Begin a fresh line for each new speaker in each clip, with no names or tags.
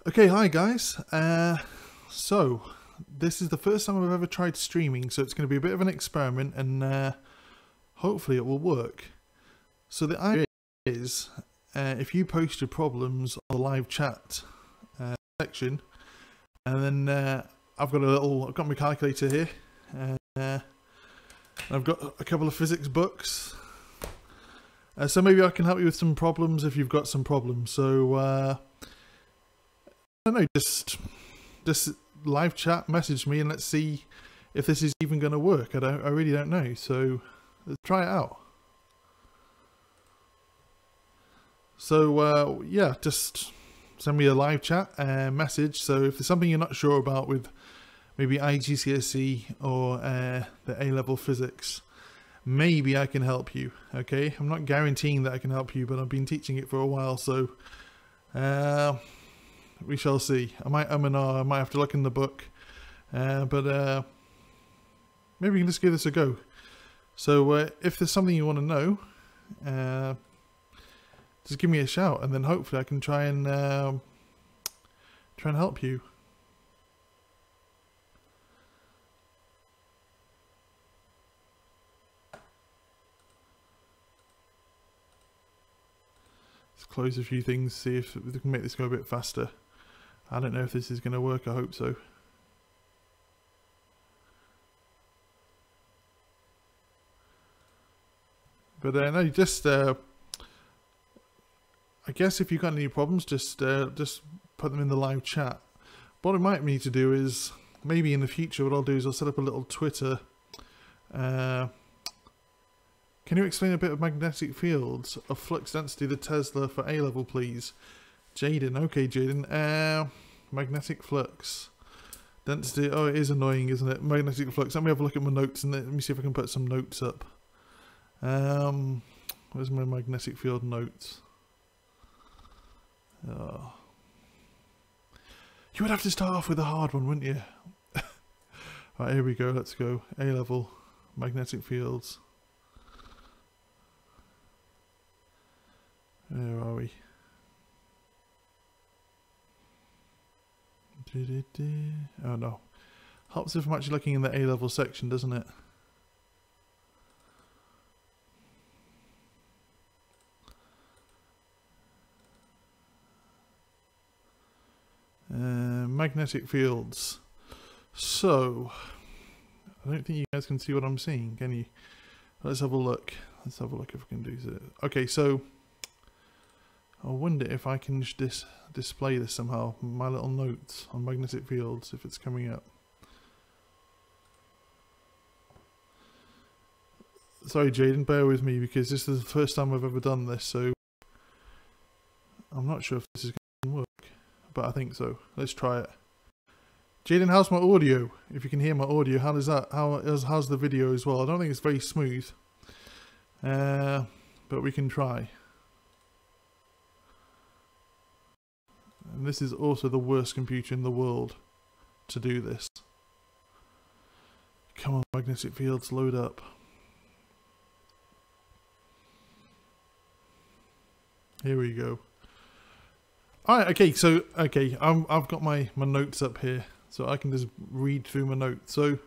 Okay, hi guys. So this is the first time I've ever tried streaming, so it's going to be a bit of an experiment, and hopefully it will work. So the idea is, if you post your problems on the live chat section, and then I've got my calculator here, and I've got a couple of physics books. So maybe I can help you with some problems if you've got some problems. So I don't know, just live chat, message me, and let's see if this is even going to work. I really don't know. So let's try it out. So yeah, just send me a live chat message. So if there's something you're not sure about with maybe IGCSE or the A-level physics, maybe I can help you. Okay, I'm not guaranteeing that I can help you, but I've been teaching it for a while, so we shall see. I might and I might have to look in the book, but maybe we can just give this a go. So if there's something you want to know, just give me a shout, and then hopefully I can try and help you. Let's close a few things, see if we can make this go a bit faster. I don't know if this is going to work. I hope so. But no, just I guess if you've got any problems, just put them in the live chat. What I might need to do is, maybe in the future, what I'll do is I'll set up a little Twitter. Can you explain a bit of magnetic fields of flux density, the Tesla for A-level, please? Jaden, okay, Jaden. Magnetic flux density. Oh, it is annoying, isn't it? Magnetic flux. Let me have a look at my notes and let me see if I can put some notes up. Where's my magnetic field notes? Oh. You would have to start off with a hard one, wouldn't you? Right, here we go. Let's go. A-level magnetic fields. Where are we? Oh no. Helps if I'm actually looking in the A-level section, doesn't it? Magnetic fields. So, I don't think you guys can see what I'm seeing, can you? Let's have a look. Let's have a look if we can do it. Okay, so I wonder if I can display this somehow. My little notes on magnetic fields, if it's coming up. Sorry, Jaden, bear with me because this is the first time I've ever done this, so I'm not sure if this is going to work, but I think so. Let's try it. Jaden, how's my audio? If you can hear my audio, how does that? How's the video as well? I don't think it's very smooth, but we can try. And this is also the worst computer in the world to do this. Come on, magnetic fields, load up. Here we go. Alright, okay, so, okay, I've got my notes up here, so I can just read through my notes. So,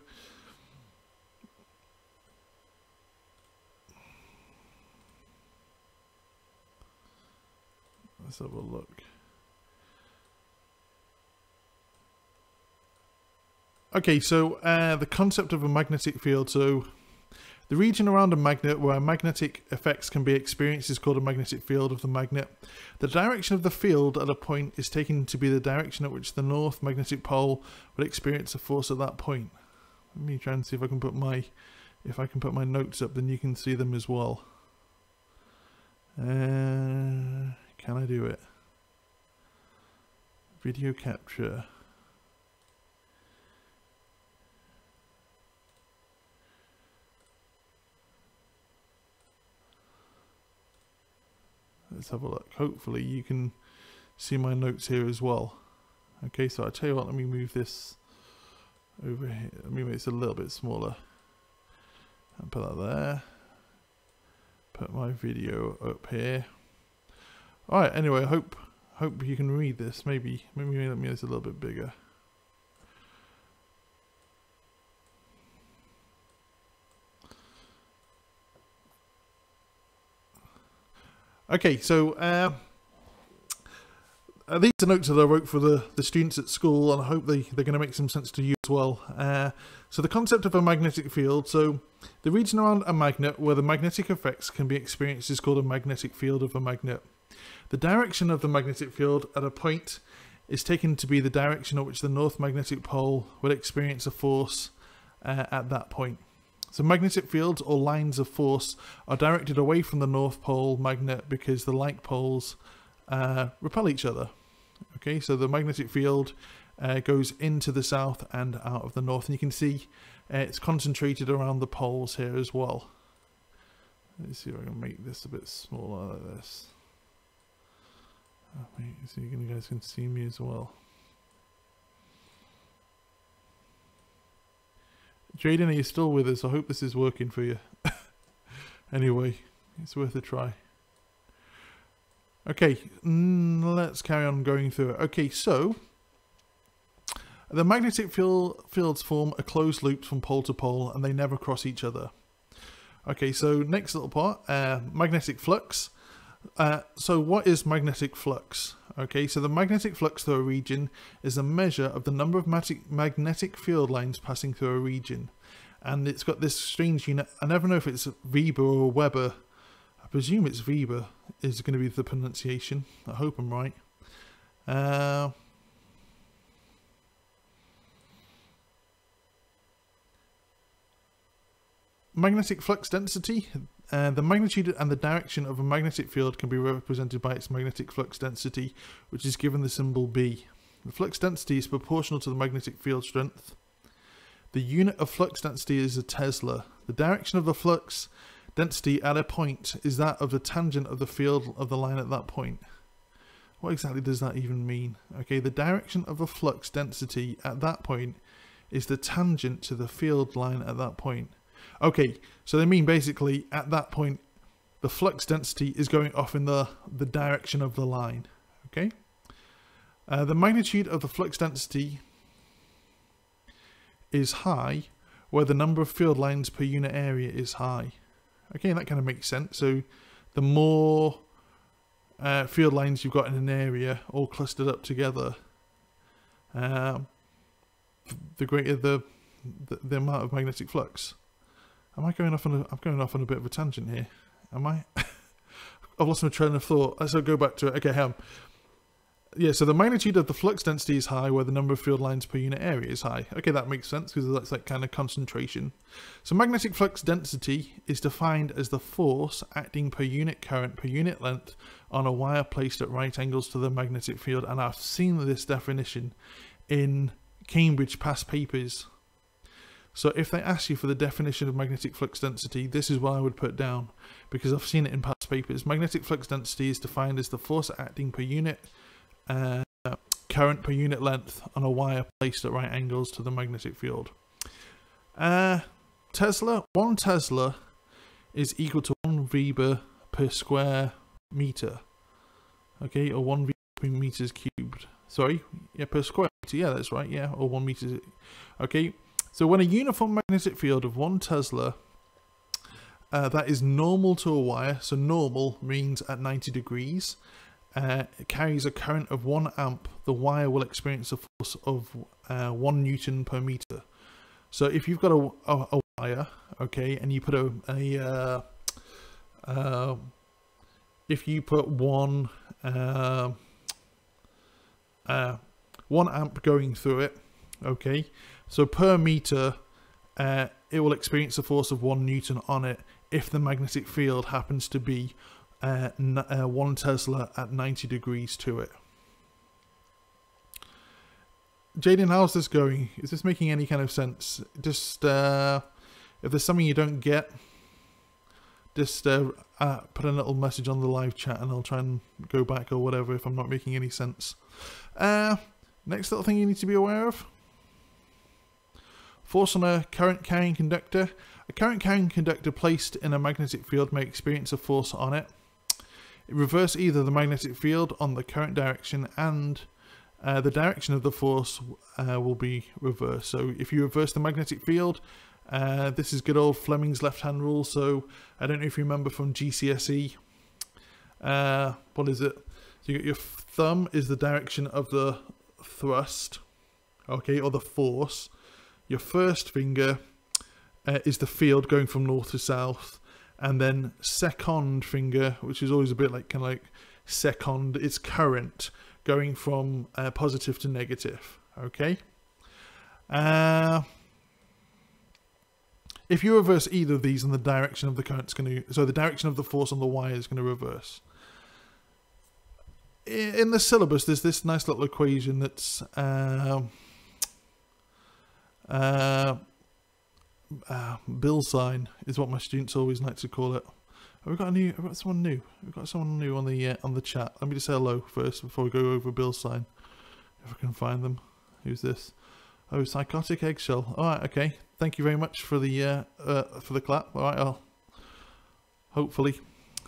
let's have a look. Okay, so the concept of a magnetic field. So the region around a magnet where magnetic effects can be experienced is called a magnetic field of the magnet. The direction of the field at a point is taken to be the direction at which the north magnetic pole would experience a force at that point. Let me try and see if I can put my notes up, then you can see them as well. Can I do it? Video capture. Let's have a look. Hopefully you can see my notes here as well. Okay, so I tell you what, let me move this over here. Let me make this a little bit smaller. And put that there. Put my video up here. Alright, anyway, I hope Hope you can read this. Maybe let me make this a little bit bigger. Okay, so these are notes that I wrote for the students at school, and I hope they're going to make some sense to you as well. So the concept of a magnetic field. So the region around a magnet where the magnetic effects can be experienced is called a magnetic field of a magnet. The direction of the magnetic field at a point is taken to be the direction at which the north magnetic pole would experience a force at that point. So magnetic fields or lines of force are directed away from the north pole magnet because the like poles repel each other. Okay, so the magnetic field goes into the south and out of the north, and you can see it's concentrated around the poles here as well. Let's see if I can make this a bit smaller like this. So you guys can see me as well. Jaden, are you still with us? I hope this is working for you. Anyway, it's worth a try. Okay, let's carry on going through it. Okay, so the magnetic fields form a closed loop from pole to pole, and they never cross each other. Okay, so next little part, magnetic flux. So what is magnetic flux? Okay, so the magnetic flux through a region is a measure of the number of magnetic field lines passing through a region. And it's got this strange unit. I never know if it's Weber or Weber. I presume it's Weber is going to be the pronunciation. I hope I'm right. Magnetic flux density. The magnitude and the direction of a magnetic field can be represented by its magnetic flux density, which is given the symbol B. The flux density is proportional to the magnetic field strength. The unit of flux density is a Tesla. The direction of the flux density at a point is that of the tangent of the field of the line at that point. What exactly does that even mean? Okay, the direction of the flux density at that point is the tangent to the field line at that point. Okay, so they mean basically at that point the flux density is going off in the direction of the line. Okay, the magnitude of the flux density is high where the number of field lines per unit area is high. Okay, that kind of makes sense. So the more field lines you've got in an area all clustered up together, the greater the amount of magnetic flux. Am I going off on I'm going off on a bit of a tangent here. Am I? I've lost my train of thought. Let's go back to it. Okay, yeah, so the magnitude of the flux density is high where the number of field lines per unit area is high. Okay, that makes sense because that's like kind of concentration. So magnetic flux density is defined as the force acting per unit current per unit length on a wire placed at right angles to the magnetic field. And I've seen this definition in Cambridge past papers. So if they ask you for the definition of magnetic flux density, this is what I would put down, because I've seen it in past papers. Magnetic flux density is defined as the force acting per unit current per unit length on a wire placed at right angles to the magnetic field. Tesla, 1 Tesla is equal to 1 Weber per square meter. Okay, or 1 Weber per meters cubed. Sorry, yeah, per square meter. Yeah, that's right. Yeah, or 1 meter. Okay. So when a uniform magnetic field of 1 Tesla that is normal to a wire, so normal means at 90 degrees, it carries a current of 1 amp, the wire will experience a force of 1 Newton per meter. So if you've got a wire, okay, and you put if you put 1 amp going through it, okay, so per meter, it will experience a force of 1 Newton on it if the magnetic field happens to be 1 Tesla at 90 degrees to it. Jaden, how's this going? Is this making any kind of sense? Just, if there's something you don't get, just put a little message on the live chat and I'll try and go back or whatever if I'm not making any sense. Next little thing you need to be aware of. Force on a current carrying conductor. A current carrying conductor placed in a magnetic field may experience a force on it. reverse either the magnetic field on the current direction and the direction of the force will be reversed. So if you reverse the magnetic field, this is good old Fleming's left-hand rule. So I don't know if you remember from GCSE. What is it? So you got your thumb is the direction of the thrust, okay, or the force. Your first finger is the field going from north to south, and then second finger, which is always a bit like kind of like second, it's current going from positive to negative. Okay. If you reverse either of these, then the direction of the current's going to, so the direction of the force on the wire is going to reverse. In the syllabus, there's this nice little equation that's Bill sign is what my students always like to call it. We've got someone new. We've got someone new on the chat. Let me just say hello first before we go over Bill sign. If I can find them. Who's this? Oh, psychotic eggshell. All right, okay. Thank you very much for the clap. All right, I'll hopefully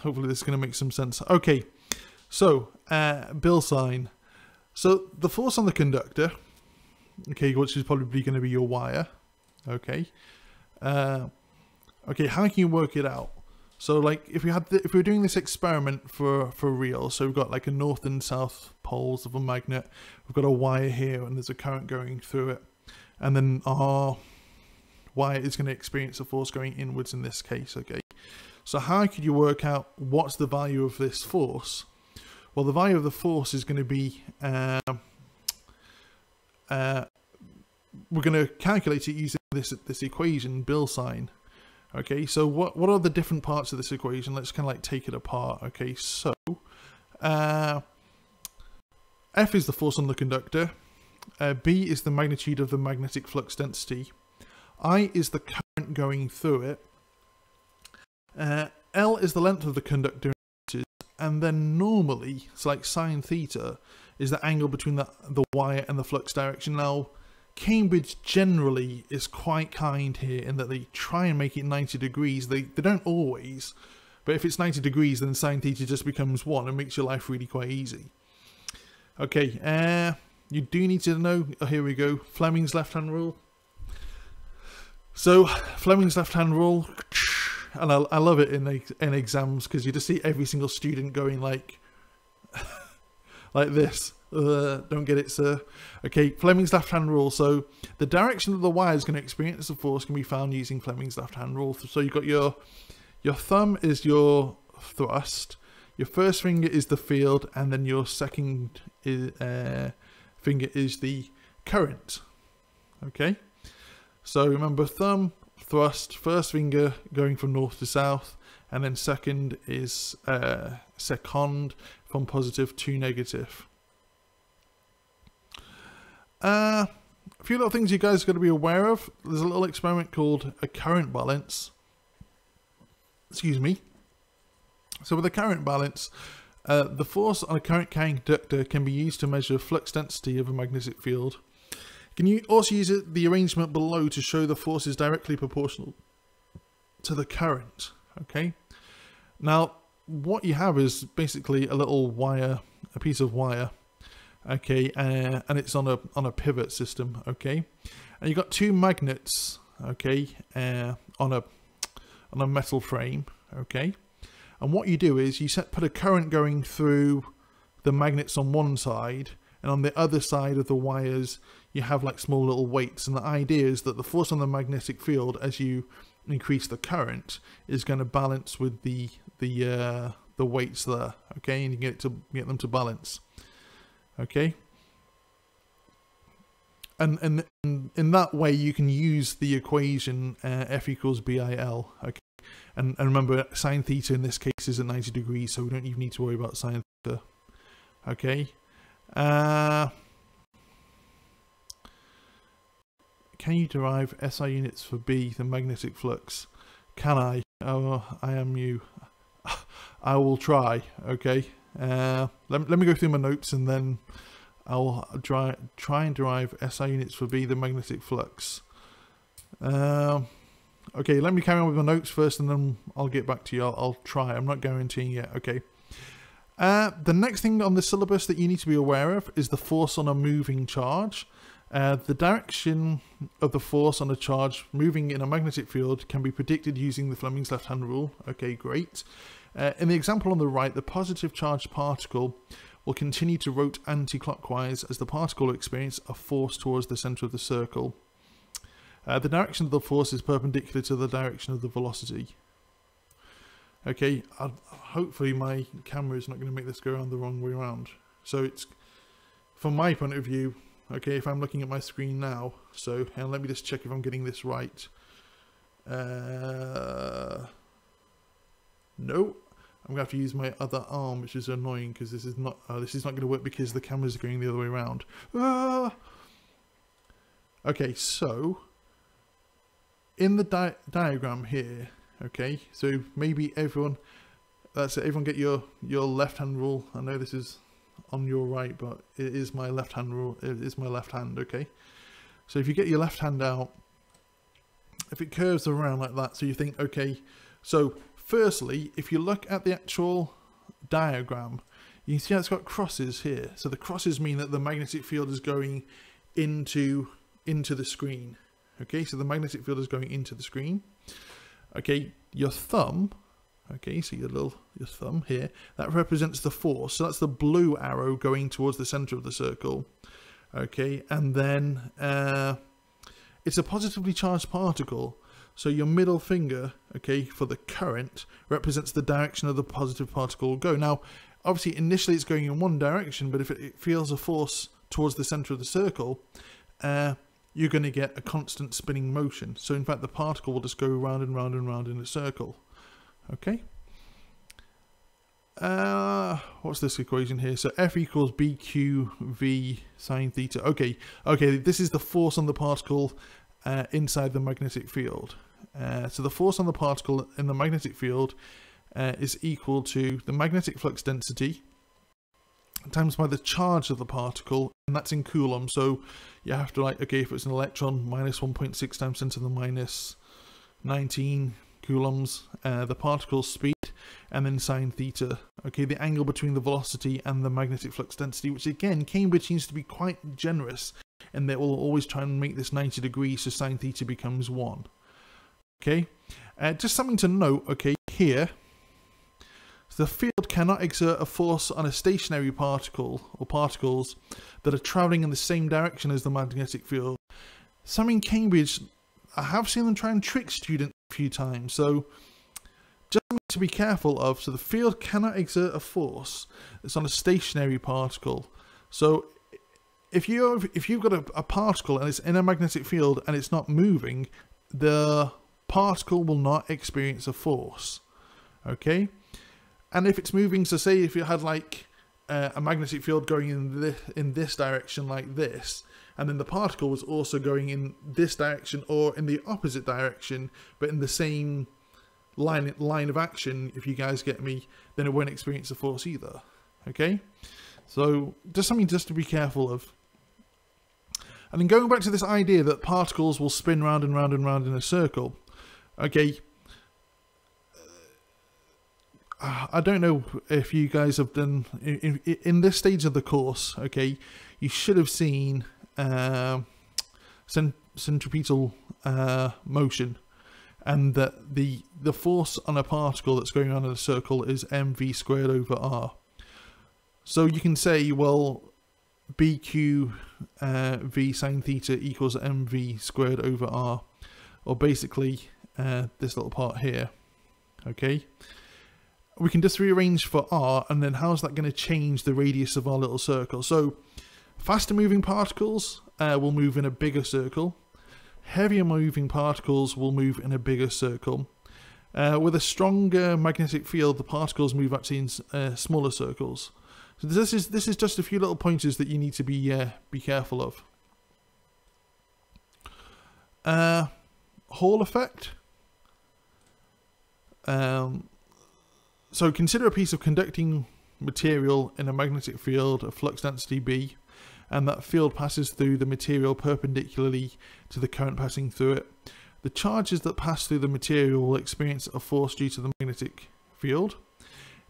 this is going to make some sense. Okay, so Bill sign. So the force on the conductor, okay, which is probably going to be your wire. Okay. Okay, how can you work it out? So like if we were doing this experiment for real, so we've got like a north and south poles of a magnet, we've got a wire here and there's a current going through it, and then our wire is going to experience a force going inwards in this case. Okay, so how could you work out what's the value of this force? Well, the value of the force is going to be we're going to calculate it using this equation, Bill sign. Okay, so what are the different parts of this equation? Let's kind of like take it apart. Okay, so F is the force on the conductor, B is the magnitude of the magnetic flux density, I is the current going through it, L is the length of the conductor, and then normally, it's like sine theta, is the angle between the wire and the flux direction. Now, Cambridge generally is quite kind here in that they try and make it 90 degrees. They don't always, but if it's 90 degrees, then sine theta just becomes 1 and makes your life really quite easy. Okay, you do need to know, oh, here we go, Fleming's left-hand rule. So, Fleming's left-hand rule, and I love it in exams because you just see every single student going like, like this. Don't get it, sir. Okay, Fleming's left-hand rule. So the direction of the wire is going to experience the force can be found using Fleming's left-hand rule. So you've got your thumb is your thrust, your first finger is the field, and then your second finger is the current. Okay, so remember thumb, thrust, first finger going from north to south, and then second is second from positive to negative. A few little things you guys got to be aware of. There's a little experiment called a current balance. Excuse me. So with a current balance, the force on a current carrying conductor can be used to measure flux density of a magnetic field. Can you also use the arrangement below to show the force is directly proportional to the current? Okay. Now, what you have is basically a little wire, a piece of wire. Okay, and it's on a pivot system. Okay, and you've got two magnets. Okay, on a metal frame. Okay, and what you do is you put a current going through the magnets on one side, and on the other side of the wires you have like small little weights. And the idea is that the force on the magnetic field, as you increase the current, is going to balance with the weights there. Okay, and you get them to balance. Okay, and in that way you can use the equation F equals BIL. Okay, and remember sine theta in this case is at 90 degrees, so we don't even need to worry about sine theta. Okay, can you derive SI units for B, the magnetic flux? Can I? Oh, I am you. I will try. Okay. Let me go through my notes and then I'll try and derive SI units for B, the magnetic flux. Okay, let me carry on with my notes first and then I'll get back to you. I'll try. I'm not guaranteeing yet. Okay. The next thing on the syllabus that you need to be aware of is the force on a moving charge. The direction of the force on a charge moving in a magnetic field can be predicted using the Fleming's left-hand rule. Okay, great. In the example on the right, the positive charged particle will continue to rotate anti-clockwise as the particle will experience a force towards the centre of the circle. The direction of the force is perpendicular to the direction of the velocity. Okay, hopefully my camera is not going to make this go around the wrong way around. So it's, from my point of view, okay, if I'm looking at my screen now, so and let me just check if I'm getting this right. No, I'm going to have to use my other arm, which is annoying because this is not going to work because the camera's going the other way around. Okay, so in the diagram here, okay, so maybe everyone, that's it, everyone get your left hand rule. I know this is on your right, but it is my left hand rule, it is my left hand, okay. So if you get your left hand out, if it curves around like that, so you think, okay, so firstly, if you look at the actual diagram, you can see how it's got crosses here. So the crosses mean that the magnetic field is going into the screen. Okay, so the magnetic field is going into the screen. Okay, your thumb, okay, so your thumb here, that represents the force. So that's the blue arrow going towards the center of the circle. Okay, and then it's a positively charged particle. So your middle finger, okay, for the current represents the direction of the positive particle will go. Now, obviously, initially it's going in one direction, but if it feels a force towards the center of the circle, you're going to get a constant spinning motion. So in fact, the particle will just go round and round and round in a circle. Okay. What's this equation here? So F equals BQV sine theta. Okay, this is the force on the particle inside the magnetic field. So the force on the particle in the magnetic field is equal to the magnetic flux density times by the charge of the particle, and that's in coulombs. So you have to, like, okay, if it's an electron, minus 1.6 times 10 to the minus 19 coulombs, the particle's speed, and then sine theta, okay, the angle between the velocity and the magnetic flux density, which again, Cambridge seems to be quite generous, and they will always try and make this 90 degrees, so sine theta becomes 1. Okay, just something to note, okay, here, the field cannot exert a force on a stationary particle or particles that are travelling in the same direction as the magnetic field. Some in Cambridge, I have seen them try and trick students a few times, so just something to be careful of. So the field cannot exert a force that's on a stationary particle. So if you've got a particle and it's in a magnetic field and it's not moving, the particle will not experience a force. Okay. And if it's moving, so say if you had like a magnetic field going in this direction like this, and then the particle was also going in this direction or in the opposite direction, but in the same line of action, if you guys get me, then it won't experience a force either. Okay, so just something just to be careful of. And then going back to this idea that particles will spin round and round and round in a circle. Okay. I don't know if you guys have done in this stage of the course. Okay, you should have seen centripetal motion, and that the force on a particle that's going around in a circle is mv squared over r. So you can say, well, BQ v sine theta equals mv squared over r, or basically this little part here. Okay. We can just rearrange for r, and then how's that going to change the radius of our little circle? So faster moving particles will move in a bigger circle. Heavier moving particles will move in a bigger circle. With a stronger magnetic field, the particles move actually in smaller circles. So this is just a few little pointers that you need to be careful of. Hall effect. So consider a piece of conducting material in a magnetic field of flux density B, and that field passes through the material perpendicularly to the current passing through it. The charges that pass through the material will experience a force due to the magnetic field.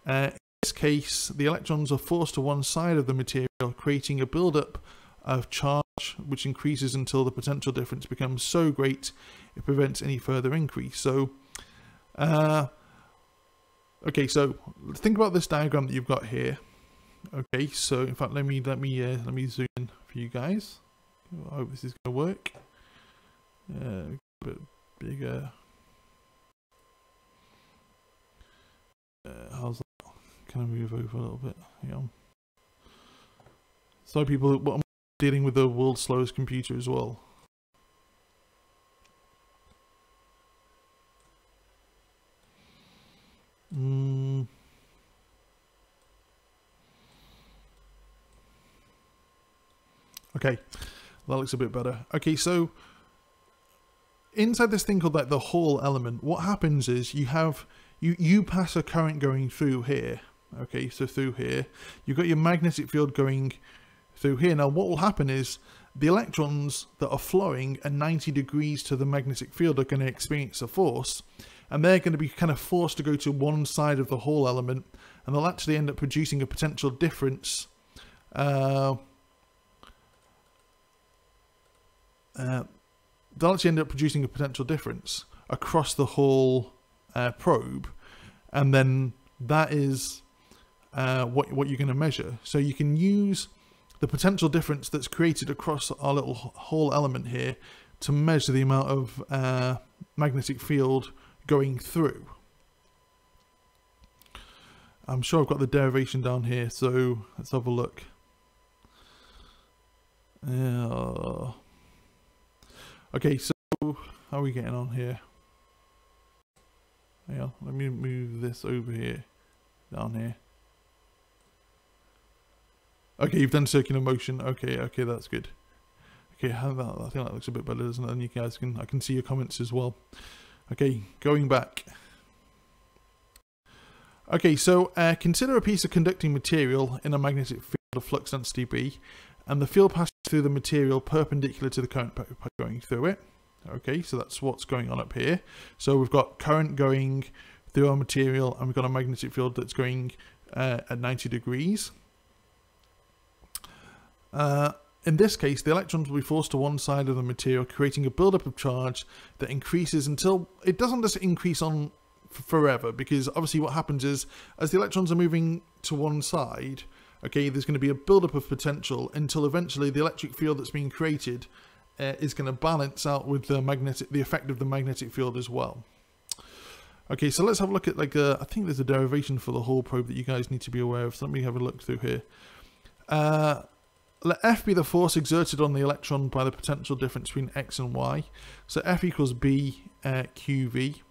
In this this case, the electrons are forced to one side of the material, creating a buildup of charge which increases until the potential difference becomes so great it prevents any further increase. So okay, so think about this diagram that you've got here. Okay, so in fact let me zoom in for you guys. I hope this is going to work. A bit bigger. How's that? Can I move over a little bit? Yeah. So people, I'm dealing with the world's slowest computer as well. Okay, that looks a bit better. Okay, so inside this thing called like the Hall element, what happens is you pass a current going through here. Okay, so through here, you've got your magnetic field going through here. Now what will happen is the electrons that are flowing at 90 degrees to the magnetic field are going to experience a force, and they're going to be kind of forced to go to one side of the Hall element, and they'll actually end up producing a potential difference. They'll actually end up producing a potential difference across the Hall probe, and then that is what you're going to measure. So you can use the potential difference that's created across our little Hall element here to measure the amount of magnetic field going through. I'm sure I've got the derivation down here, so let's have a look. Okay, so how are we getting on here? Yeah, let me move this over here, down here. Okay, you've done circular motion. Okay, that's good. Okay, I think that looks a bit better, doesn't it? And you guys I can see your comments as well. Okay, going back. Okay, so consider a piece of conducting material in a magnetic field of flux density B, and the field passes through the material perpendicular to the current going through it. Okay, so that's what's going on up here. So we've got current going through our material, and we've got a magnetic field that's going at 90 degrees. In this case, the electrons will be forced to one side of the material, creating a buildup of charge that increases until it doesn't just increase on forever, because obviously what happens is as the electrons are moving to one side, okay, there's going to be a buildup of potential until eventually the electric field that's being created is going to balance out with the effect of the magnetic field as well. Okay, so let's have a look at I think there's a derivation for the Hall probe that you guys need to be aware of. So let me have a look through here. Let F be the force exerted on the electron by the potential difference between X and Y. So F equals B QV.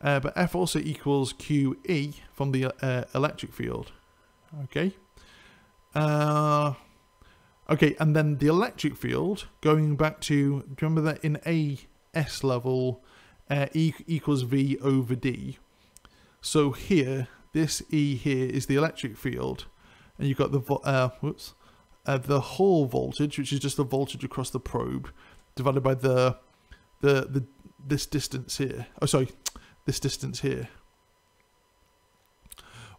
But F also equals QE from the electric field. Okay. Okay, and then the electric field, going back to, do you remember that in A-S level, E equals V over D. So here, this E here is the electric field, and you've got the Hall voltage, which is just the voltage across the probe, divided by this distance here. Oh, sorry, this distance here.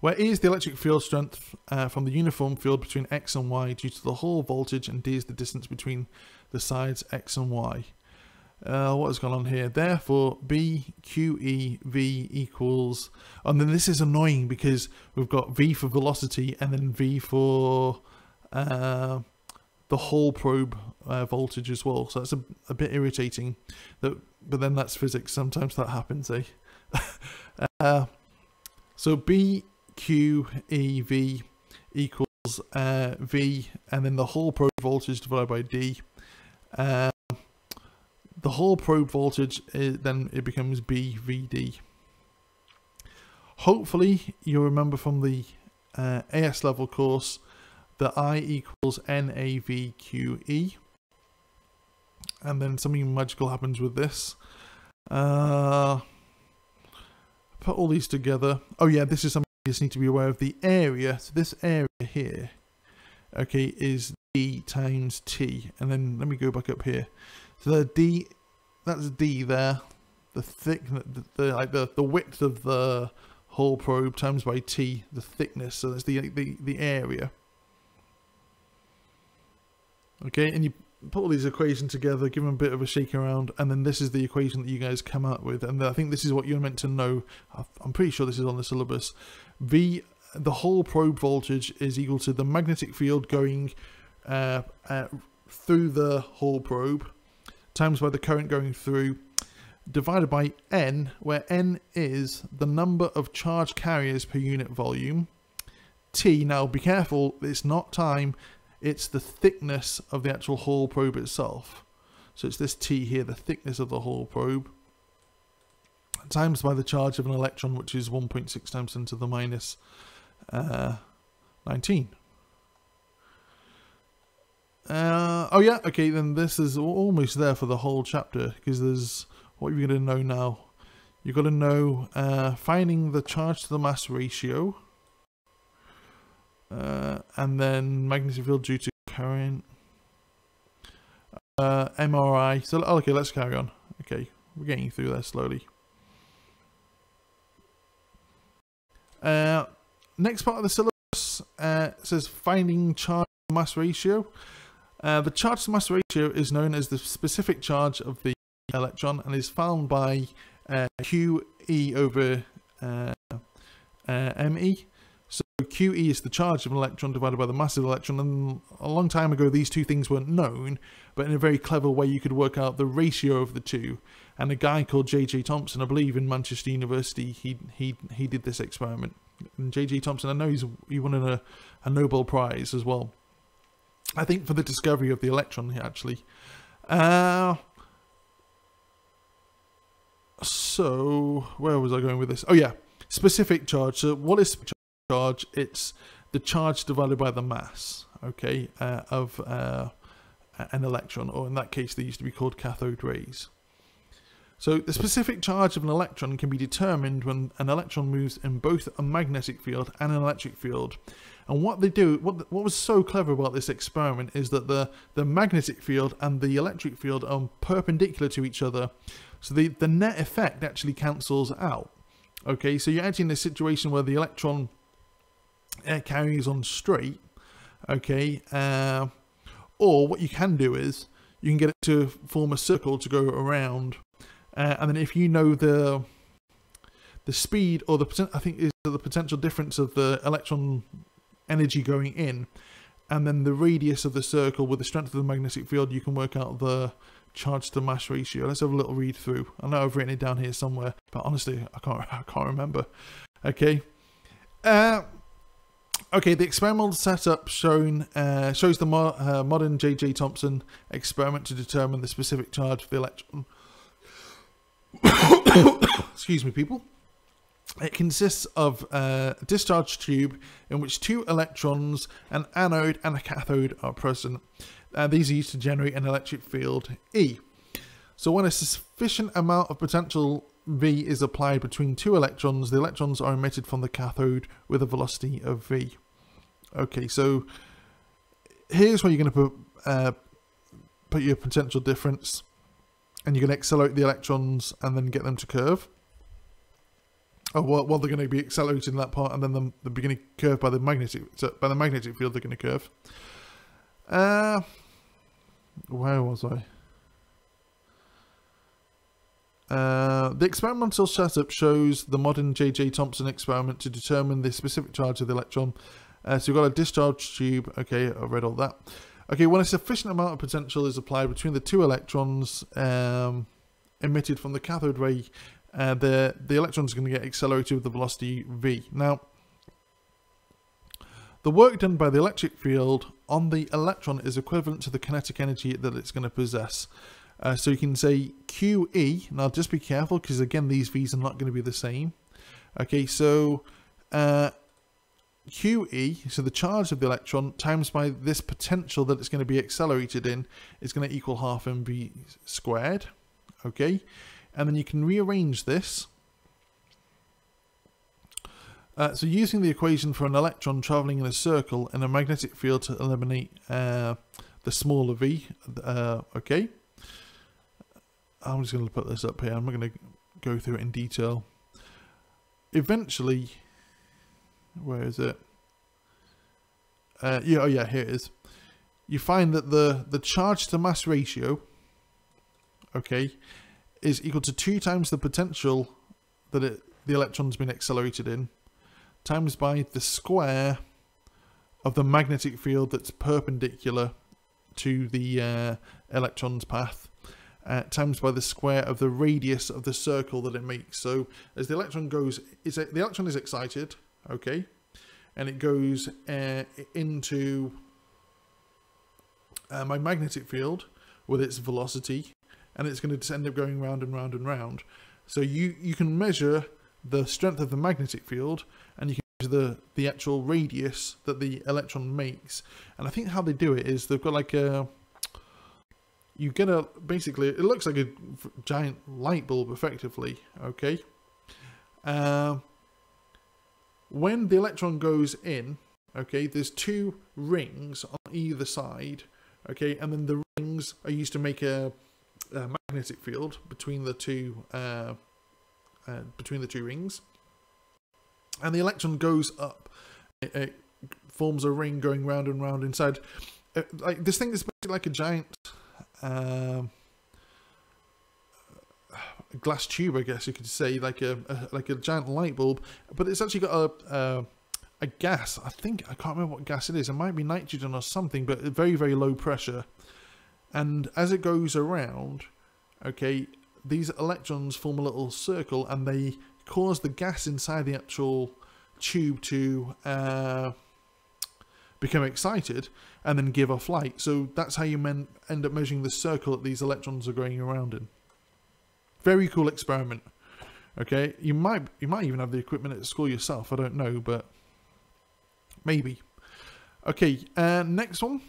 Where E is the electric field strength from the uniform field between X and Y due to the Hall voltage, and D is the distance between the sides X and Y. What has gone on here? Therefore, B, QE, V equals... And then this is annoying because we've got V for velocity and then V for the Hall probe voltage as well. So that's a bit irritating. But then that's physics. Sometimes that happens, eh? So B... QEV equals V, and then the Hall probe voltage divided by D. The Hall probe voltage then it becomes BVD. Hopefully you remember from the AS level course that I equals NAVQE, and then something magical happens with this. Put all these together. Oh yeah, this is something you just need to be aware of. The area, so this area here, okay, is D times T. And then let me go back up here. So the D, that's D there. The thick, the width of the Hall probe times by T, the thickness, so that's the area. Okay, and you put all these equations together, give them a bit of a shake around, and then this is the equation that you guys come out with, and I think this is what you're meant to know. I'm pretty sure this is on the syllabus. The Hall probe voltage is equal to the magnetic field going through the Hall probe times by the current going through, divided by N, where N is the number of charge carriers per unit volume. T, now be careful, it's not time, it's the thickness of the actual Hall probe itself. So it's this T here, the thickness of the Hall probe, times by the charge of an electron, which is 1.6 times 10 to the minus 19. Oh yeah, okay, then this is almost there for the whole chapter, because there's, what you're going to know now. You've got to know finding the charge to the mass ratio, and then magnetic field due to current, MRI. So okay, let's carry on. Okay, we're getting through there slowly. Next part of the syllabus says finding charge to mass ratio. The charge to mass ratio is known as the specific charge of the electron and is found by QE over ME. So QE is the charge of an electron divided by the mass of the electron, and a long time ago these two things weren't known, but in a very clever way you could work out the ratio of the two. And a guy called J.J. Thomson, I believe in Manchester University, he did this experiment. And J.J. Thomson, I know he won a Nobel Prize as well, I think for the discovery of the electron actually. So where was I going with this? Oh yeah, specific charge. So what is specific charge? It's the charge divided by the mass, okay, of an electron, or in that case they used to be called cathode rays. So the specific charge of an electron can be determined when an electron moves in both a magnetic field and an electric field. And what they do, what was so clever about this experiment is that the magnetic field and the electric field are perpendicular to each other. So the net effect actually cancels out. Okay, so you're actually in a situation where the electron carries on straight. Okay, or what you can do is you can get it to form a circle to go around. And then if you know the speed or I think is the potential difference of the electron energy going in, and then the radius of the circle with the strength of the magnetic field, you can work out the charge to mass ratio. Let's have a little read through. I know I've written it down here somewhere, but honestly I can't remember. Okay. Okay, the experimental setup shows the modern J.J. Thomson experiment to determine the specific charge of the electron. Excuse me, people. It consists of a discharge tube in which two electrons, an anode and a cathode are present. These are used to generate an electric field E. So when a sufficient amount of potential V is applied between two electrons, the electrons are emitted from the cathode with a velocity of V. Okay, so here's where you're going to put your potential difference, and you're going to accelerate the electrons and then get them to curve. Oh, well, they're going to be accelerated in that part, and then they're going to curve by the magnetic. So by the magnetic field, they're going to curve. Where was I? The experimental setup shows the modern J.J. Thomson experiment to determine the specific charge of the electron. So you've got a discharge tube. Okay, I read all that. Okay, when a sufficient amount of potential is applied between the two electrons emitted from the cathode ray, the electron's going to get accelerated with the velocity v. Now, the work done by the electric field on the electron is equivalent to the kinetic energy that it's going to possess. So you can say QE. Now, just be careful because, again, these V's are not going to be the same. Okay, so QE, so the charge of the electron, times by this potential that it's going to be accelerated in, is going to equal half mv squared. Okay, and then you can rearrange this. So using the equation for an electron traveling in a circle in a magnetic field to eliminate the smaller v. Okay, I'm just going to put this up here. I'm not going to go through it in detail. eventually, where is it? Yeah, oh yeah, here it is. You find that the charge to mass ratio, okay, is equal to 2 times the potential that the electron's been accelerated in, times by the square of the magnetic field that's perpendicular to the electron's path, times by the square of the radius of the circle that it makes. So as the electron goes, the electron is excited, okay, and it goes into my magnetic field with its velocity, and it's going to just end up going round and round and round. So you can measure the strength of the magnetic field, and you can measure the actual radius that the electron makes. And I think how they do it is they've got like you get basically, it looks like a giant light bulb effectively, okay? When the electron goes in, okay, there's 2 rings on either side, okay, and then the rings are used to make a magnetic field between the two rings, and the electron goes up. It forms a ring going round and round inside. Like this thing is basically like a giant glass tube, I guess you could say, like a giant light bulb, but it's actually got a gas. I can't remember what gas it is. It might be nitrogen or something, but very, very low pressure. And as it goes around, okay, these electrons form a little circle, and they cause the gas inside the actual tube to become excited and then give off light. So that's how you end up measuring the circle that these electrons are going around in. Very cool experiment. Okay, you might even have the equipment at school yourself. I don't know, but maybe. Okay, next one.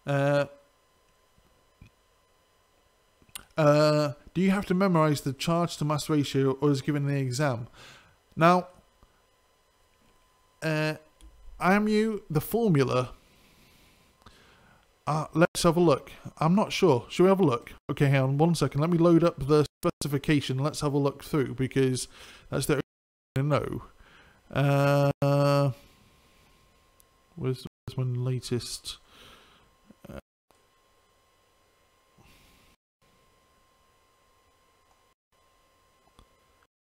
Do you have to memorize the charge to mass ratio, or is given in the exam? Now, the formula. Let's have a look. I'm not sure. Shall we have a look? Okay, hang on 1 second. Let me load up the specification. Let's have a look through, because that's the only thing I know. Where's my latest?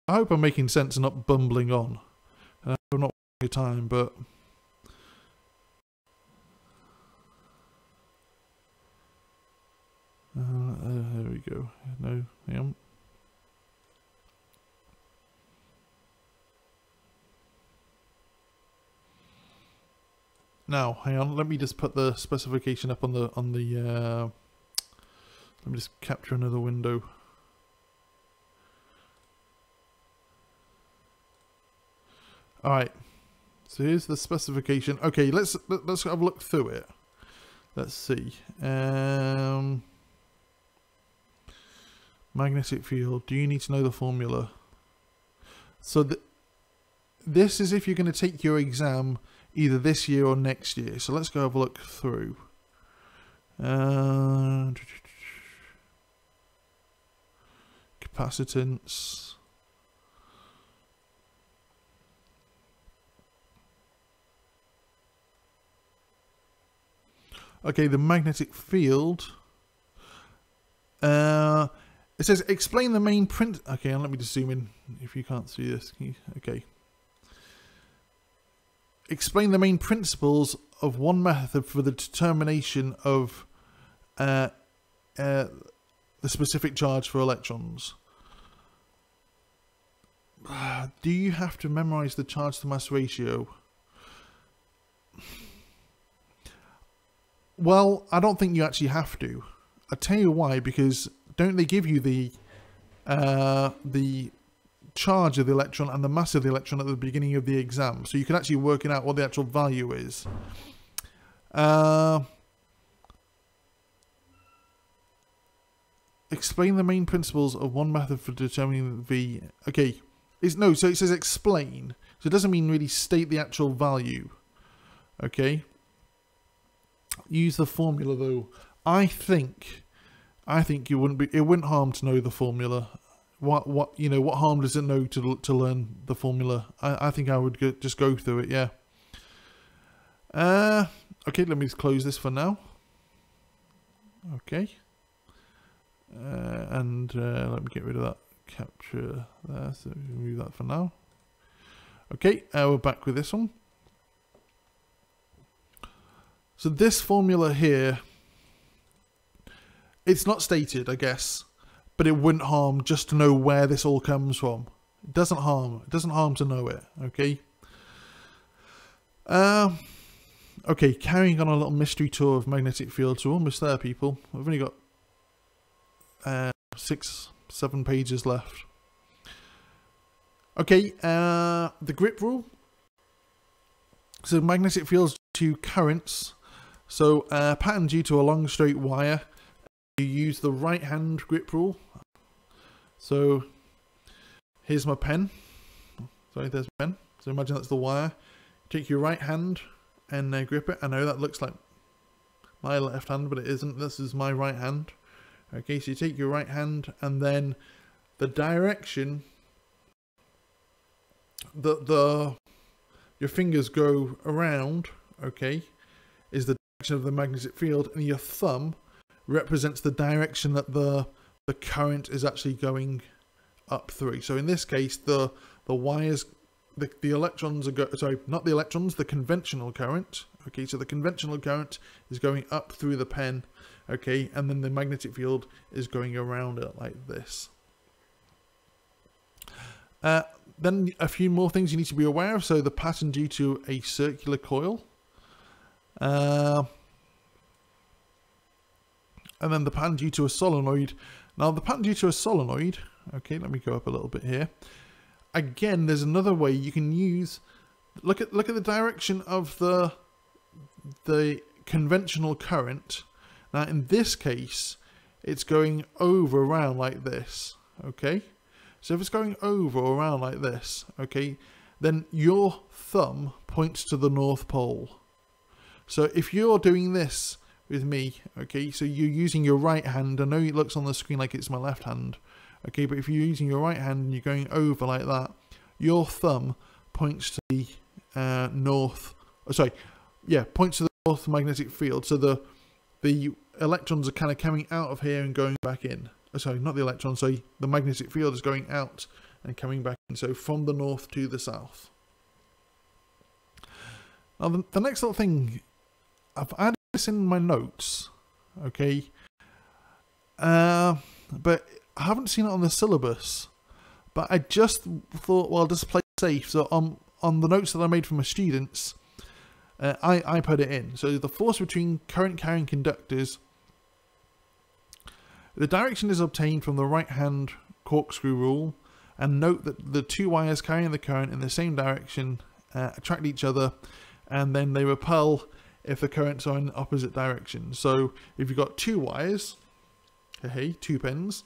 I hope I'm making sense and not bumbling on. I'm not wasting your time, but there we go. No, hang on. Now, hang on. Let me just put the specification up on the. Let me just capture another window. All right. So here's the specification. Okay, let's have a look through it. Let's see. Magnetic field. Do you need to know the formula? So this is if you're going to take your exam either this year or next year. So let's go have a look through. Capacitance. Okay, the magnetic field. It says explain the main print. Okay, and let me just zoom in if you can't see this. Okay. Explain the main principles of one method for the determination of the specific charge for electrons. Do you have to memorize the charge to mass ratio? Well, I don't think you actually have to. I'll tell you why, because don't they give you the charge of the electron and the mass of the electron at the beginning of the exam, so you can actually work it out what the actual value is. Explain the main principles of one method for determining the okay. So it says explain, so it doesn't mean really state the actual value. Okay. Use the formula though. I think it wouldn't harm to know the formula. what you know, what harm does it know to learn the formula? I think I would just go through it. Yeah. Okay, let me just close this for now. Okay. And let me get rid of that capture there, so remove that for now. Okay, we're back with this one. So this formula here, it's not stated, I guess, but it wouldn't harm just to know where this all comes from. It doesn't harm. It doesn't harm to know it. Okay. Okay, carrying on a little mystery tour of magnetic fields. We're almost there, people. We've only got 6-7 pages left. Okay, the grip rule. So magnetic fields to currents. So pattern due to a long straight wire. You use the right hand grip rule. So here's my pen. Sorry, there's my pen. So imagine that's the wire. Take your right hand and grip it. I know that looks like my left hand, but it isn't. This is my right hand. Okay, so you take your right hand and then the direction that your fingers go around, okay, is the direction of the magnetic field, and your thumb represents the direction that the current is actually going up through. So in this case, the wires, the electrons are sorry, not the electrons, the conventional current. Okay, so the conventional current is going up through the pen, okay, and then the magnetic field is going around it like this. Then a few more things you need to be aware of. So the pattern due to a circular coil. And then the pattern due to a solenoid. Now the pattern due to a solenoid, okay, let me go up a little bit here. Again, there's another way you can use, look at the direction of the conventional current. Now in this case, it's going over around like this, okay? So if it's going over or around like this, okay, then your thumb points to the North Pole. So if you're doing this with me, okay, so you're using your right hand. I know it looks on the screen like it's my left hand, okay, but if you're using your right hand and you're going over like that, your thumb points to the points to the north magnetic field. So the electrons are kind of coming out of here and going back in. Sorry, not the electrons, sorry, the magnetic field is going out and coming back in. So from the north to the south. Now the next little thing, I've added this in my notes, okay, but I haven't seen it on the syllabus, but I just thought, well, just play safe. So on the notes that I made for my students, I put it in. So the force between current carrying conductors, the direction is obtained from the right hand corkscrew rule, and note that the two wires carrying the current in the same direction attract each other, and then they repel if the currents are in opposite directions. So if you've got two wires, hey, two pins,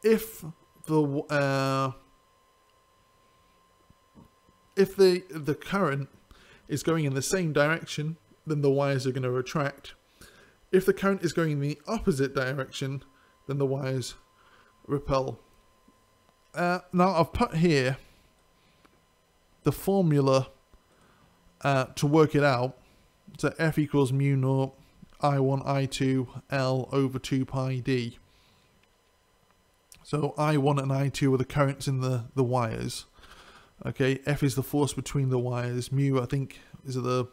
if the current is going in the same direction, then the wires are going to retract. If the current is going in the opposite direction, then the wires repel. Now I've put here the formula to work it out. So F equals mu naught I1 I2 L over 2 pi D. So I1 and I2 are the currents in the wires. Okay, F is the force between the wires. Mu, I think, is the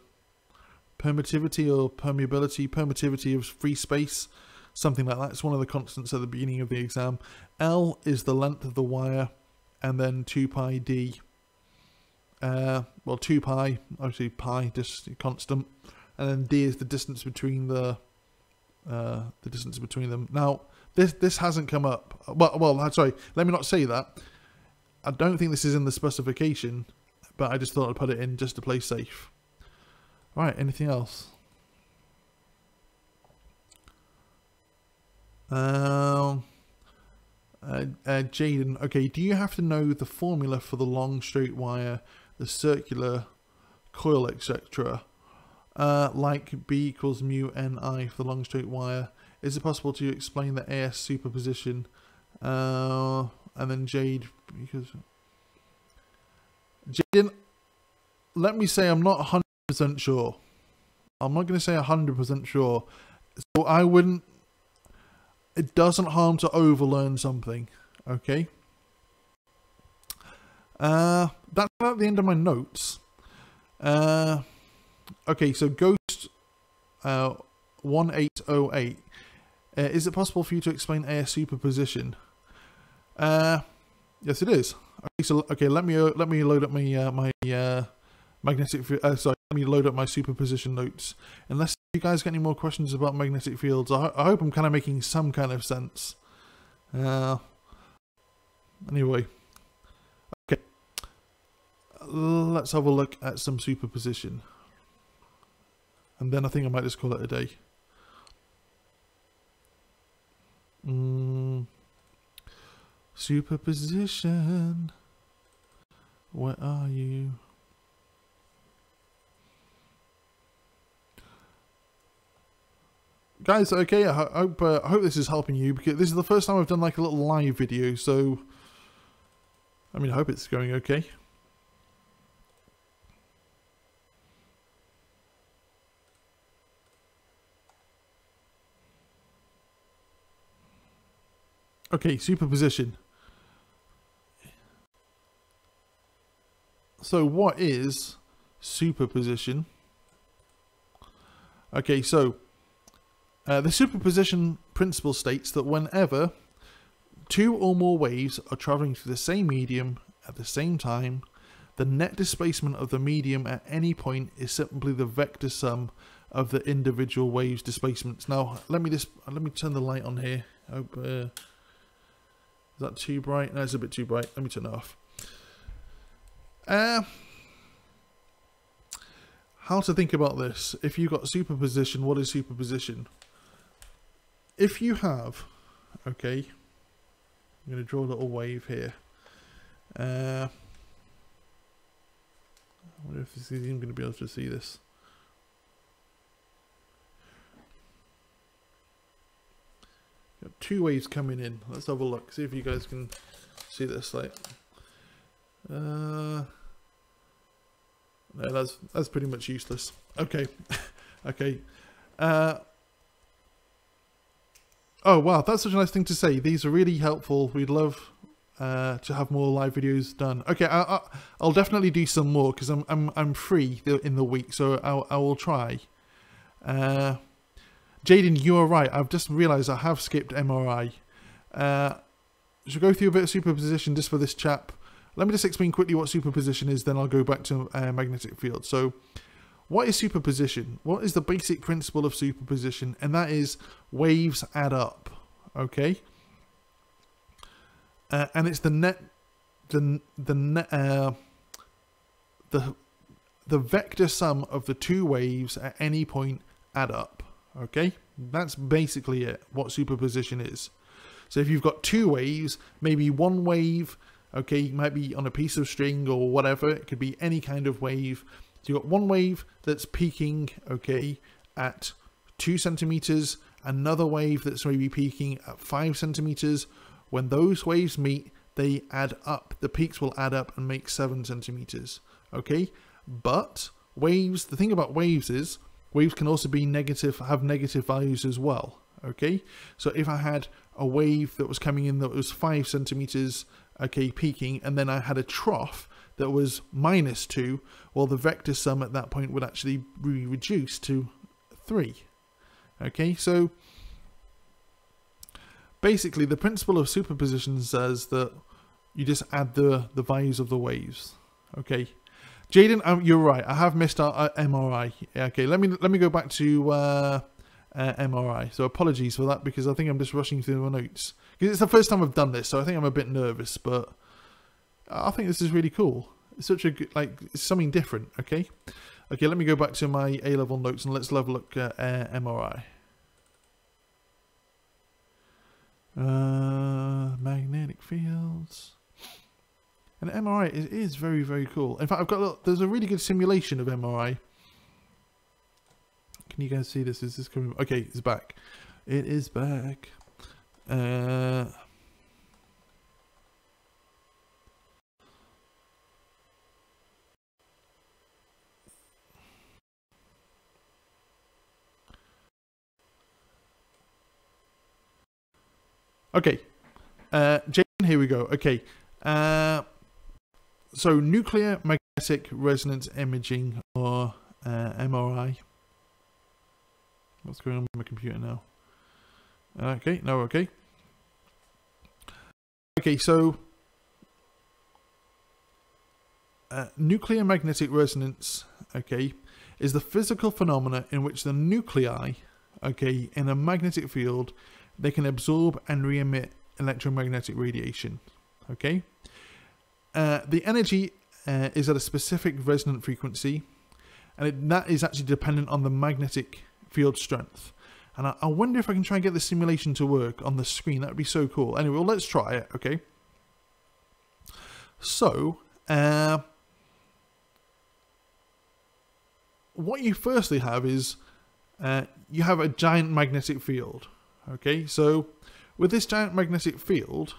permittivity or permittivity of free space, something like that. It's one of the constants at the beginning of the exam. L is the length of the wire, and then 2 pi D. Well, 2 pi, obviously pi, just constant, and then D is the distance between them. Now, this hasn't come up. Well, sorry, let me not say that. I don't think this is in the specification, but I just thought I'd put it in just to play safe. Right, anything else? Jaden, okay, do you have to know the formula for the long straight wire, the circular coil, etc.? Like B equals mu Ni for the long straight wire. Is it possible to explain the AS superposition And then Jade, because Jaden, let me say I'm not 100% sure. I'm not going to say 100% sure. So I wouldn't, it doesn't harm to overlearn something, okay? That's about the end of my notes. Okay, so Ghost 1808. Is it possible for you to explain AS superposition? Yes, it is. Okay, so let me load up my magnetic. Sorry, let me load up my superposition notes. Unless you guys get any more questions about magnetic fields, I hope I'm kind of making some kind of sense. Anyway, okay, let's have a look at some superposition, and then I think I might just call it a day. Superposition, where are you? Guys, okay, I hope this is helping you, because this is the first time I've done like a little live video, so I mean, I hope it's going okay. Okay, superposition. So what is superposition? Okay, so the superposition principle states that whenever two or more waves are traveling through the same medium at the same time, the net displacement of the medium at any point is simply the vector sum of the individual waves' displacements. Now, let me turn the light on here. I hope, is that too bright? No, it's a bit too bright. Let me turn it off. How to think about this? If you've got superposition, what is superposition? If you have, okay, I'm going to draw a little wave here. I wonder if this is even going to be able to see this. Got two waves coming in. Let's have a look. See if you guys can see this. Like, no, that's pretty much useless. Okay, okay. Oh wow, that's such a nice thing to say. These are really helpful. We'd love to have more live videos done. Okay, I'll definitely do some more because I'm free in the week, so I will try. Jaden, you are right. I've just realised I have skipped MRI. Should go through a bit of superposition just for this chap. Let me just explain quickly what superposition is, then I'll go back to magnetic field. So, what is superposition? What is the basic principle of superposition? And that is waves add up, okay? And it's the vector sum of the two waves at any point add up, okay? That's basically it, what superposition is. So if you've got two waves, maybe one wave, okay, might be on a piece of string or whatever, it could be any kind of wave. So you've got one wave that's peaking, okay, at 2 centimeters, another wave that's maybe peaking at 5 centimeters. When those waves meet, they add up. The peaks will add up and make 7 centimeters, okay? But waves, the thing about waves is, waves can also be negative, have negative values as well, okay? So if I had a wave that was coming in that was 5 centimeters, okay, peaking, and then I had a trough that was -2, well, the vector sum at that point would actually be reduced to 3. Okay, so basically the principle of superposition says that you just add the values of the waves. Okay, Jaden, you're right. I have missed out MRI. Okay, let me go back to MRI. So apologies for that, because I think I'm just rushing through my notes. Because it's the first time I've done this, so I think I'm a bit nervous, but I think this is really cool. It's such a good, like, it's something different, okay? Okay, let me go back to my A-level notes and let's have a look at MRI. Magnetic fields. And MRI is very, very cool. In fact, there's a really good simulation of MRI. Can you guys see this? Is this coming? Okay, it's back. It is back. Okay, Jane, here we go. Okay, so nuclear magnetic resonance imaging, or MRI. What's going on with my computer now? Okay, no, okay. Okay, so nuclear magnetic resonance, okay, is the physical phenomena in which the nuclei, okay, in a magnetic field, they can absorb and re-emit electromagnetic radiation, okay. The energy is at a specific resonant frequency, and that is actually dependent on the magnetic field strength. And I wonder if I can try and get the simulation to work on the screen. That would be so cool. Anyway, well, let's try it, okay? So, what you firstly have is, you have a giant magnetic field, okay? So, with this giant magnetic field,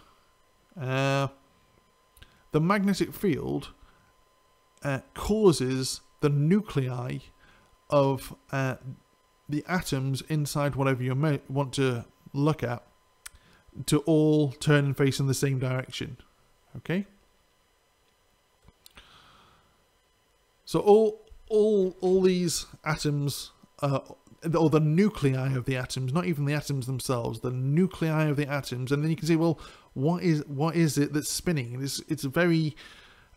the magnetic field causes the nuclei of the atoms inside whatever you want to look at to all turn and face in the same direction, okay? So all these atoms, or the nuclei of the atoms, not even the atoms themselves, the nuclei of the atoms, and then you can say, well, what is it that's spinning? It's very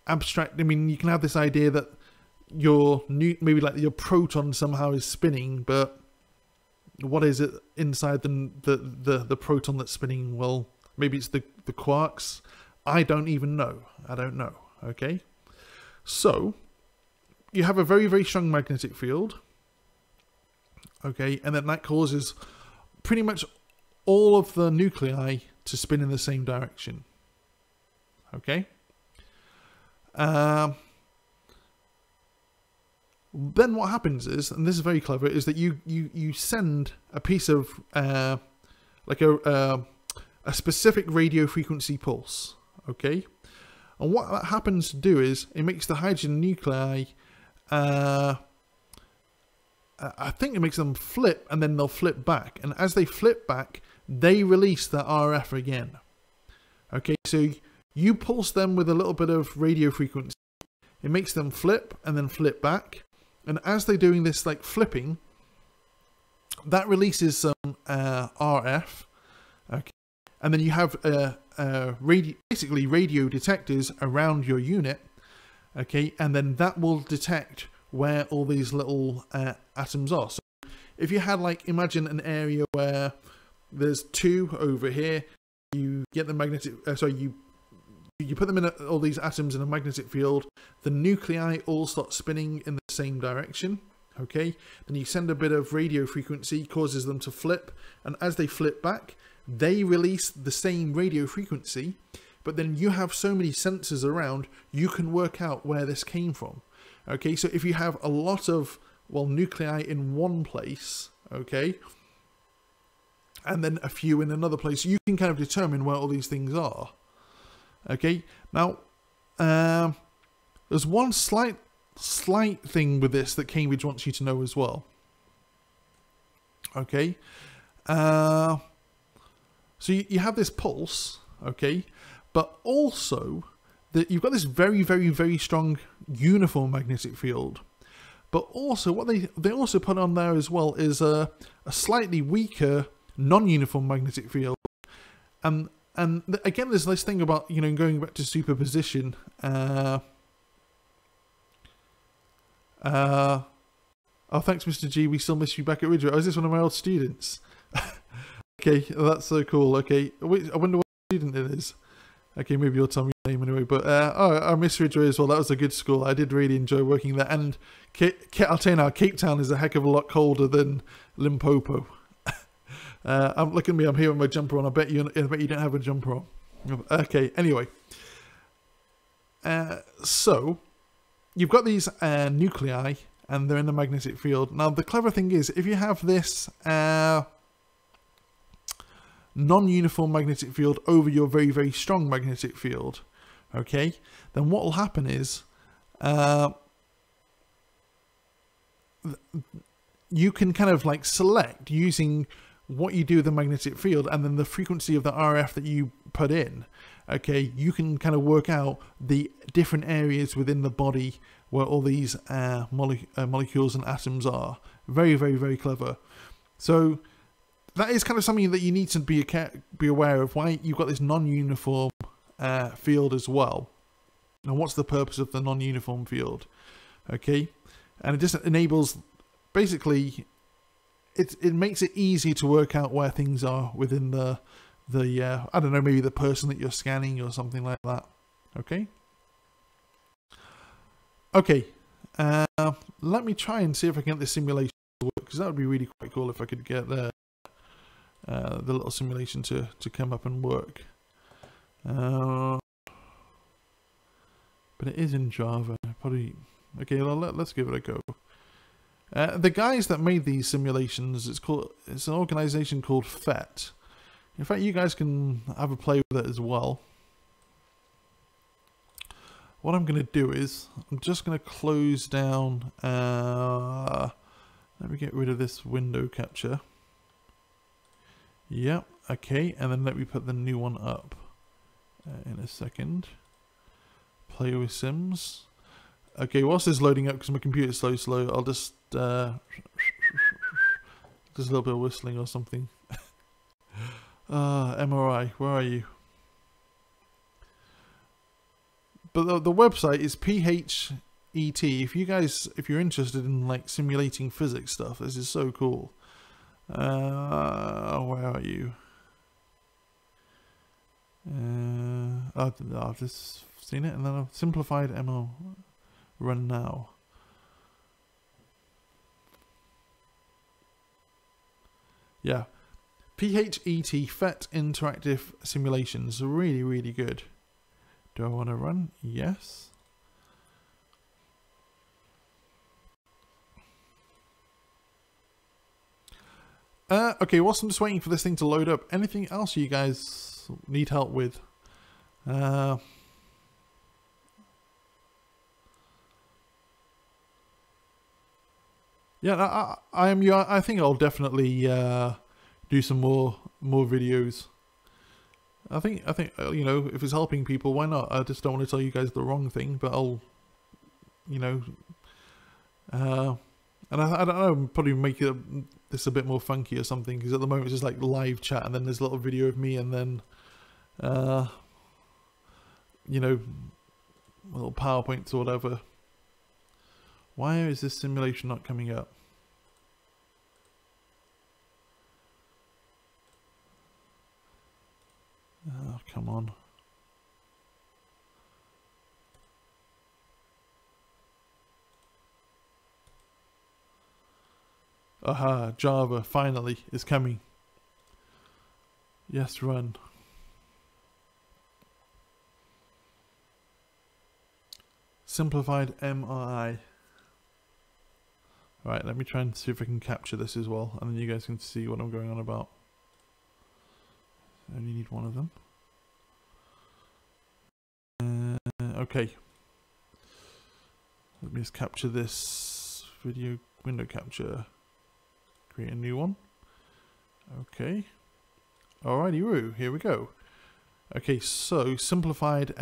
abstract. I mean, you can have this idea that maybe like your proton somehow is spinning, but what is it inside the proton that's spinning? Well, maybe it's the quarks. I don't even know. I don't know. Okay, so you have a very, very strong magnetic field. Okay, and then that causes pretty much all of the nuclei to spin in the same direction. Okay. Then what happens is, and this is very clever, is that you send a piece of like a specific radio frequency pulse, okay? And what that happens to do is it makes the hydrogen nuclei, I think it makes them flip, and then they'll flip back. And as they flip back, they release the RF again. Okay, so you pulse them with a little bit of radio frequency. It makes them flip and then flip back. And as they're doing this, like flipping, that releases some RF. Okay, and then you have basically radio detectors around your unit. Okay, and then that will detect where all these little atoms are. So if you had, like, imagine an area where there's two over here, you get the magnetic, you put them in all these atoms in a magnetic field, the nuclei all start spinning in the same direction, okay? Then you send a bit of radio frequency, causes them to flip, and as they flip back, they release the same radio frequency, but then you have so many sensors around, you can work out where this came from. Okay, so if you have a lot of, well, nuclei in one place, okay, and then a few in another place, you can kind of determine where all these things are. Okay, now, there's one slight thing with this that Cambridge wants you to know as well. Okay, so you have this pulse, okay, but also that you've got this very, very, very strong uniform magnetic field. But also what they also put on there as well is a slightly weaker non-uniform magnetic field. And again, there's this thing about, you know, going back to superposition. Oh, thanks, Mr. G. We still miss you back at Ridgeway. Oh, is this one of my old students? Okay, that's so cool. Okay, I wonder what student it is. Okay, maybe you'll tell me your name anyway. But oh, I miss Ridgeway as well. That was a good school. I did really enjoy working there. And I'll tell you now, Cape Town is a heck of a lot colder than Limpopo. Look at me, I'm here with my jumper on. I bet you don't have a jumper on. Okay, anyway. So, you've got these nuclei, and they're in the magnetic field. Now, the clever thing is, if you have this non-uniform magnetic field over your very, very strong magnetic field, okay, then what will happen is you can kind of like select using what you do with the magnetic field and then the frequency of the RF that you put in, okay, you can kind of work out the different areas within the body where all these molecules and atoms are. Very, very, very clever. So that is kind of something that you need to be aware of, why you've got this non-uniform field as well. And what's the purpose of the non-uniform field? Okay, and it just enables, basically, it makes it easy to work out where things are within the I don't know, maybe the person that you're scanning or something like that. Okay. Okay. Let me try and see if I can get this simulation to work, because that would be really quite cool if I could get the little simulation to come up and work. But it is in Java. Probably. Okay, well, let's give it a go. The guys that made these simulations, it's an organization called PhET. In fact, you guys can have a play with it as well. What I'm going to do is, I'm just going to close down, let me get rid of this window capture. Yep, okay, and then let me put the new one up in a second. Play with Sims. Okay, whilst it's loading up, because my computer's so slow, I'll just a little bit of whistling or something. MRI, where are you? But the website is PHET. If you're interested in like simulating physics stuff, this is so cool. Where are you? I've just seen it, and then I've simplified ML run now. Yeah. PHET, PhET Interactive Simulations. Really, really good. Do I want to run? Yes. Okay, whilst I'm just waiting for this thing to load up, anything else you guys need help with? Yeah, I think I'll definitely do some more videos. I think you know, if it's helping people, why not? I just don't want to tell you guys the wrong thing, but I'll, you know, and I don't know, probably make this a bit more funky or something, because at the moment it's just like live chat, and then there's a little video of me, and then you know, little PowerPoints or whatever. Why is this simulation not coming up? Oh, come on. Aha, Java finally is coming. Yes, run. Simplified MRI. Right, let me try and see if I can capture this as well, and then you guys can see what I'm going on about. I only need one of them. Okay. Let me just capture this video window capture. Create a new one. Okay. Alrighty-roo, here we go. Okay, so simplified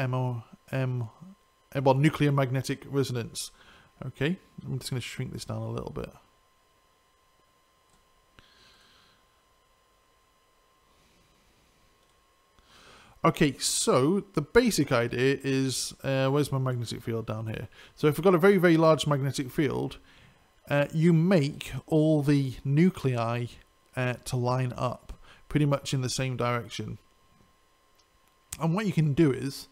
nuclear magnetic resonance. Okay, I'm just going to shrink this down a little bit. Okay, so the basic idea is, where's my magnetic field down here? So if we've got a very, very large magnetic field, you make all the nuclei to line up pretty much in the same direction. And what you can do is,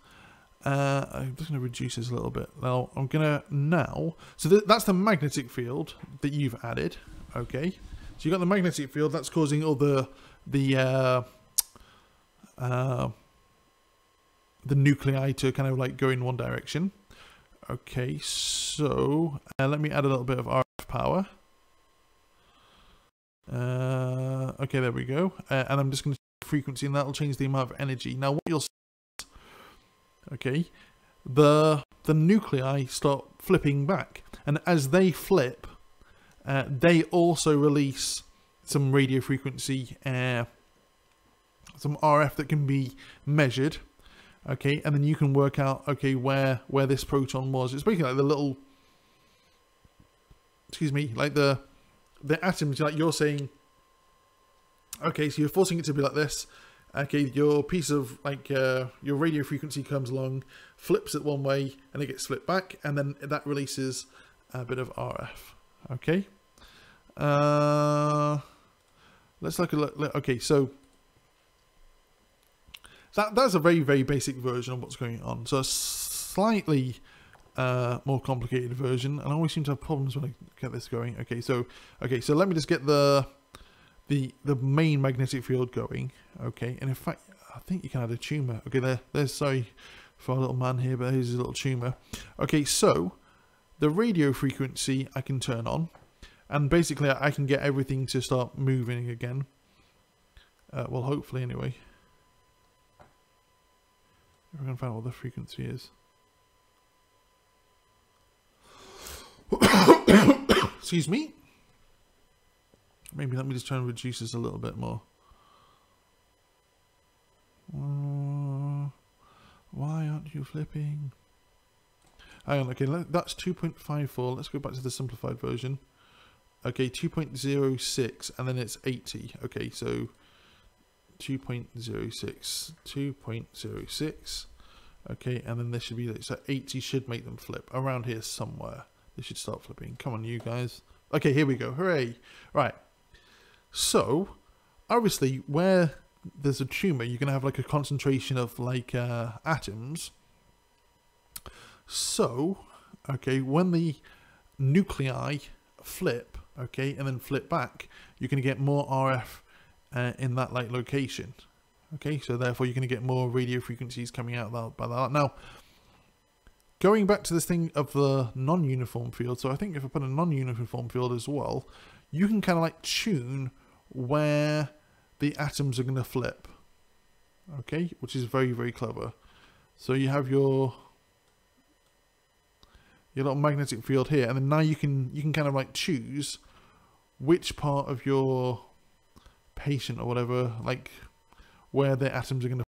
I'm just going to reduce this a little bit. Now, I'm going to so that's the magnetic field that you've added. Okay, so you've got the magnetic field that's causing all the nuclei to kind of like go in one direction. Okay, so let me add a little bit of RF power. Okay, there we go. And I'm just going to change the frequency, and that'll change the amount of energy. Now, what you'll see, okay, the nuclei start flipping back, and as they flip, they also release some radio frequency, some RF that can be measured. Okay, and then you can work out, okay, where this proton was. It's basically like the little, excuse me, like the atoms, like you're saying, okay, so you're forcing it to be like this. Okay, your piece of, like, your radio frequency comes along, flips it one way, and it gets flipped back, and then that releases a bit of RF. Okay. Let's look at, okay, so that's a very, very basic version of what's going on. So a slightly more complicated version, and I always seem to have problems when I get this going. Okay, so let me just get the main magnetic field going. Okay, and in fact, I think you can add a tumour. Okay, there's, sorry for our little man here, but here's his little tumour. Okay, so the radio frequency I can turn on, and basically I can get everything to start moving again. Well, hopefully anyway. We're going to find out what the frequency is. Excuse me. Maybe let me just try and reduce this a little bit more. Why aren't you flipping? Hang on, okay, that's 2.54. Let's go back to the simplified version. Okay, 2.06, and then it's 80. Okay, so 2.06, 2.06. Okay, and then this should be, so 80 should make them flip around here somewhere. They should start flipping. Come on, you guys. Okay, here we go. Hooray! Right. So, obviously, where there's a tumour, you're going to have like a concentration of like atoms. So, okay, when the nuclei flip, okay, and then flip back, you're going to get more RF in that like location. Okay, so therefore you're going to get more radio frequencies coming out by that. Now, going back to this thing of the non-uniform field, so I think if I put a non-uniform field as well, you can kind of like tune where the atoms are going to flip. Okay, which is very, very clever. So you have your little magnetic field here, and then now you can kind of like choose which part of your patient or whatever, like where the atoms are going to